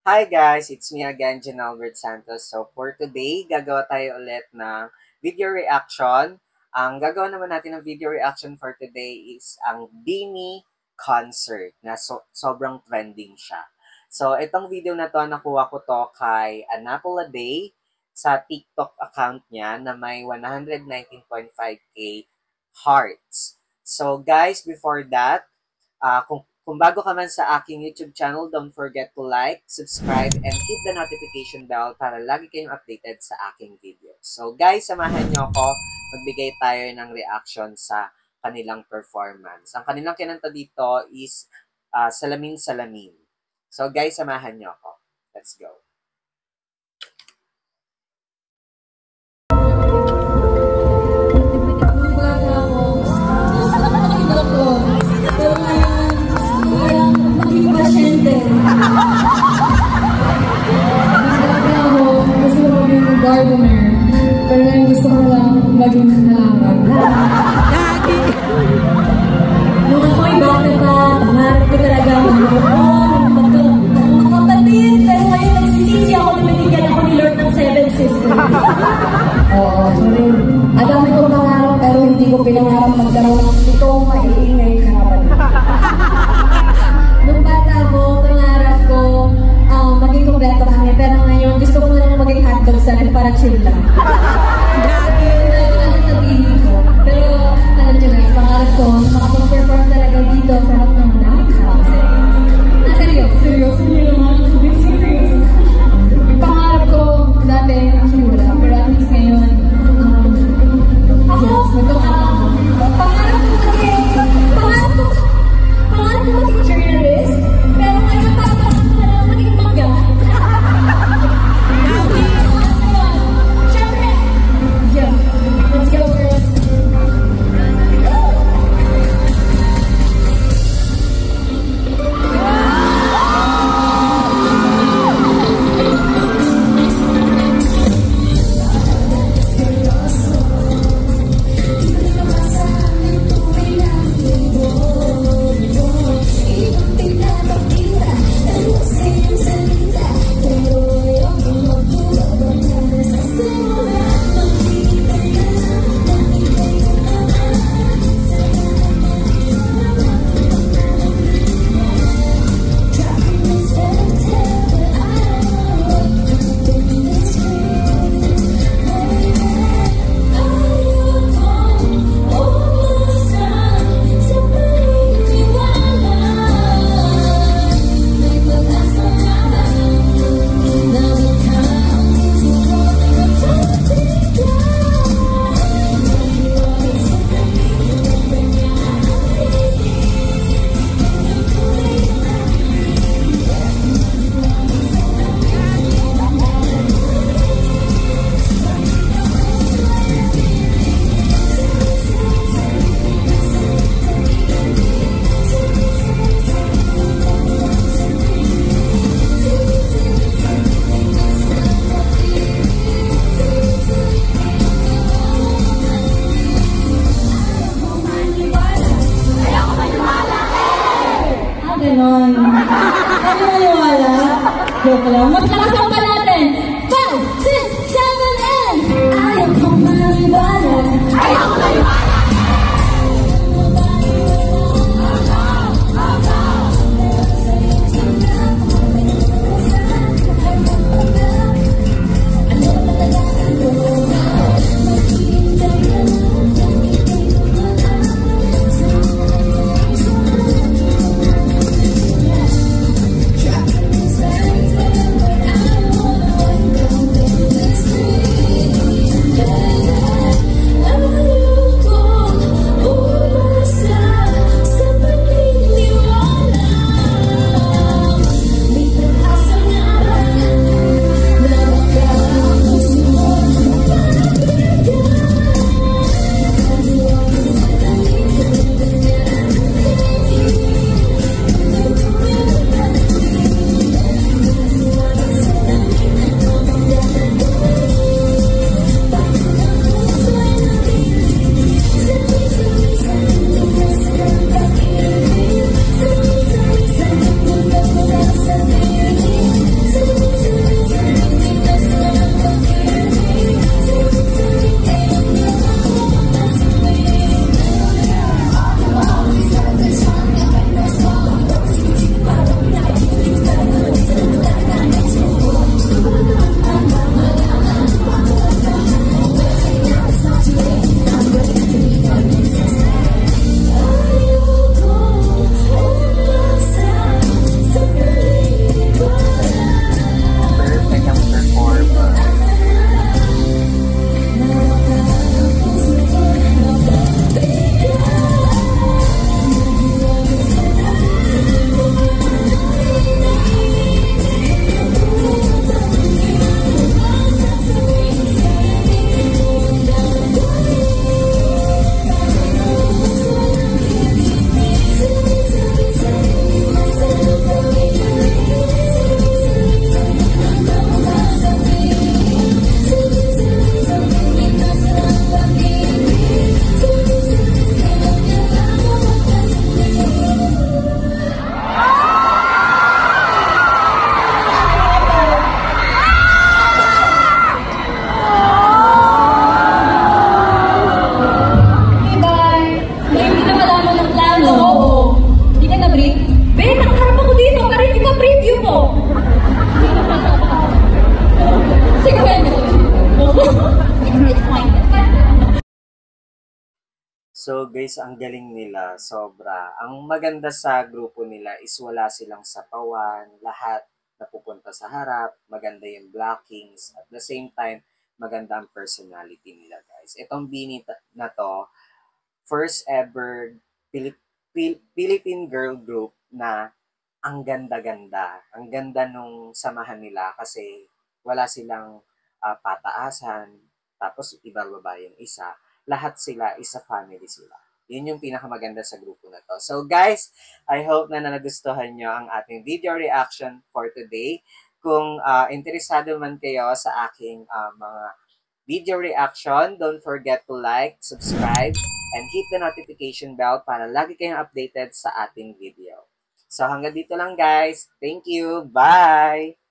Hi guys, it's me again, Jan Albert Santos. So for today, gagawa tayo ulit ng video reaction. Ang gagawa naman natin ng video reaction for today is ang BINI concert na sobrang trending siya. So itong video na to, nakuha ko to kay Anapple Day sa TikTok account niya na may 119.5k hearts. So guys, before that, kung bago ka man sa aking YouTube channel, don't forget to like, subscribe, and hit the notification bell para lagi kayong updated sa aking videos. So guys, samahan nyo ako. Magbigay tayo ng reaction sa kanilang performance. Ang kanilang kinanta dito is Salamin Salamin. So guys, samahan nyo ako. Let's go. Gardener. Pero ngayon gusto ko lang maging halaman. Lagi! Nung ako'y bata pa, pangarap ko talaga makapatid. Pero ngayon nagsisisi ako na binigyan ako ni Lord ng 7 sisters. Oo, sorry. Ang dami kong pangarap pero hindi ko pinangarap magkaroon ng itong maiingay na kapatid. Nung bata ko, pangarap ko maging kompleto kami. Pero ngayon, gusto ko lang maging hotdog sa akin para chill lang. Grabe, hindi ko lang sabihin ko. Pero, alam nyo guys, pangarap ko, makapag-perform talaga dito sa harap ng lahat. Seryoso? Seryoso nyo naman. Seryoso. Pangarap ko, dati, actually wala. Pero at least ngayon, yes, nagkakaan ako. Pangarap ko maging journalist. Pero ngayon, ganon. Ano maniwala? Joke lang. Mas nakasama pa natin. 5, 6, 7, and ayaw kong maniwala. Ayaw kong maniwala. So guys, ang galing nila, sobra. Ang maganda sa grupo nila is wala silang sapawan, lahat napupunta sa harap, maganda yung blockings, at the same time, maganda ang personality nila guys. Itong Bini na to, first ever Philippine girl group na ang ganda-ganda. Ang ganda nung samahan nila kasi wala silang pataasan, tapos iba babae yung isa. Lahat sila is a family sila. Yun yung pinakamaganda sa grupo na to. So guys, I hope na nagustuhan nyo ang ating video reaction for today. Kung interesado man kayo sa aking mga video reaction, don't forget to like, subscribe, and hit the notification bell para lagi kayong updated sa ating video. So hanggang dito lang guys. Thank you. Bye!